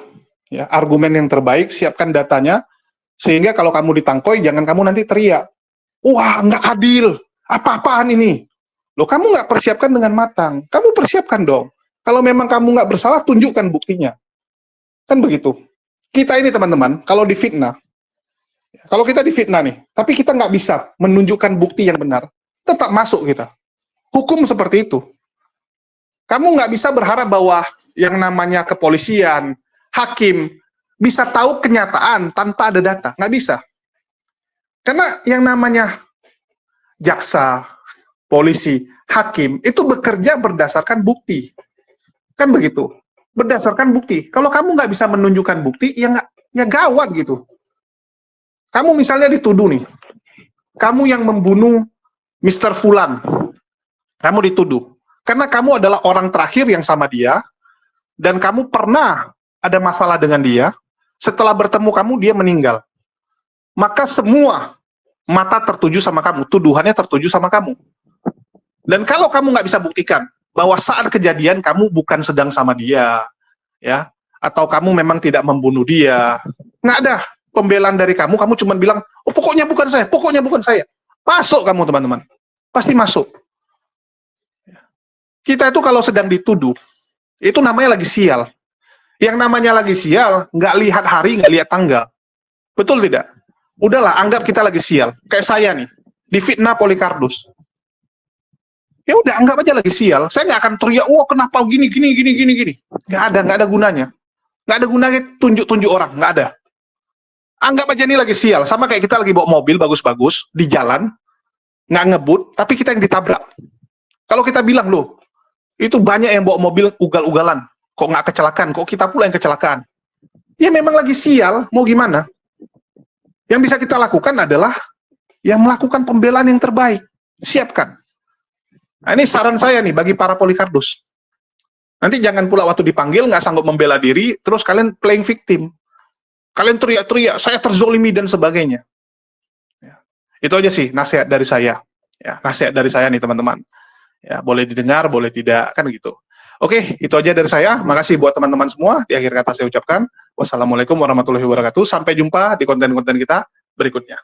ya argumen yang terbaik, siapkan datanya, sehingga kalau kamu ditangkoi jangan kamu nanti teriak. Wah, nggak adil. Apa-apaan ini? Loh, kamu nggak persiapkan dengan matang. Kamu persiapkan dong. Kalau memang kamu nggak bersalah, tunjukkan buktinya. Kan begitu. Kita ini teman-teman, kalau difitnah, kalau kita difitnah nih, tapi kita nggak bisa menunjukkan bukti yang benar, tetap masuk kita. Hukum seperti itu. Kamu nggak bisa berharap bahwa yang namanya kepolisian, hakim, bisa tahu kenyataan tanpa ada data. Nggak bisa. Karena yang namanya jaksa, polisi, hakim, itu bekerja berdasarkan bukti. Kan begitu. Berdasarkan bukti. Kalau kamu nggak bisa menunjukkan bukti, ya gawat gitu. Kamu misalnya dituduh nih, kamu yang membunuh Mr. Fulan, kamu dituduh. Karena kamu adalah orang terakhir yang sama dia, dan kamu pernah ada masalah dengan dia, setelah bertemu kamu, dia meninggal. Maka semua mata tertuju sama kamu, tuduhannya tertuju sama kamu. Dan kalau kamu nggak bisa buktikan bahwa saat kejadian kamu bukan sedang sama dia, ya, atau kamu memang tidak membunuh dia, nggak ada pembelaan dari kamu cuma bilang, oh pokoknya bukan saya, masuk kamu teman-teman, pasti masuk. Kita itu kalau sedang dituduh, itu namanya lagi sial. Yang namanya lagi sial, nggak lihat hari, nggak lihat tanggal. Betul tidak? Udahlah, anggap kita lagi sial. Kayak saya nih, difitnah Polikarpus. Ya udah, anggap aja lagi sial. Saya nggak akan teriak, wah kenapa gini. Nggak ada gunanya. Nggak ada gunanya tunjuk-tunjuk orang, nggak ada. Anggap aja ini lagi sial, sama kayak kita lagi bawa mobil bagus-bagus, di jalan, nggak ngebut, tapi kita yang ditabrak. Kalau kita bilang, loh, itu banyak yang bawa mobil ugal-ugalan, kok nggak kecelakaan, kok kita pula yang kecelakaan. Ya memang lagi sial, mau gimana? Yang bisa kita lakukan adalah yang melakukan pembelaan yang terbaik. Siapkan. Nah, ini saran saya nih bagi para Polikarpus. Nanti jangan pula waktu dipanggil nggak sanggup membela diri, terus kalian playing victim. Kalian teriak-teriak, saya terzolimi dan sebagainya. Ya. Itu aja sih nasihat dari saya. Ya, nasihat dari saya nih teman-teman. Ya, boleh didengar, boleh tidak, kan gitu. Oke, itu aja dari saya. Makasih buat teman-teman semua. Di akhir kata saya ucapkan, wassalamualaikum warahmatullahi wabarakatuh. Sampai jumpa di konten-konten kita berikutnya.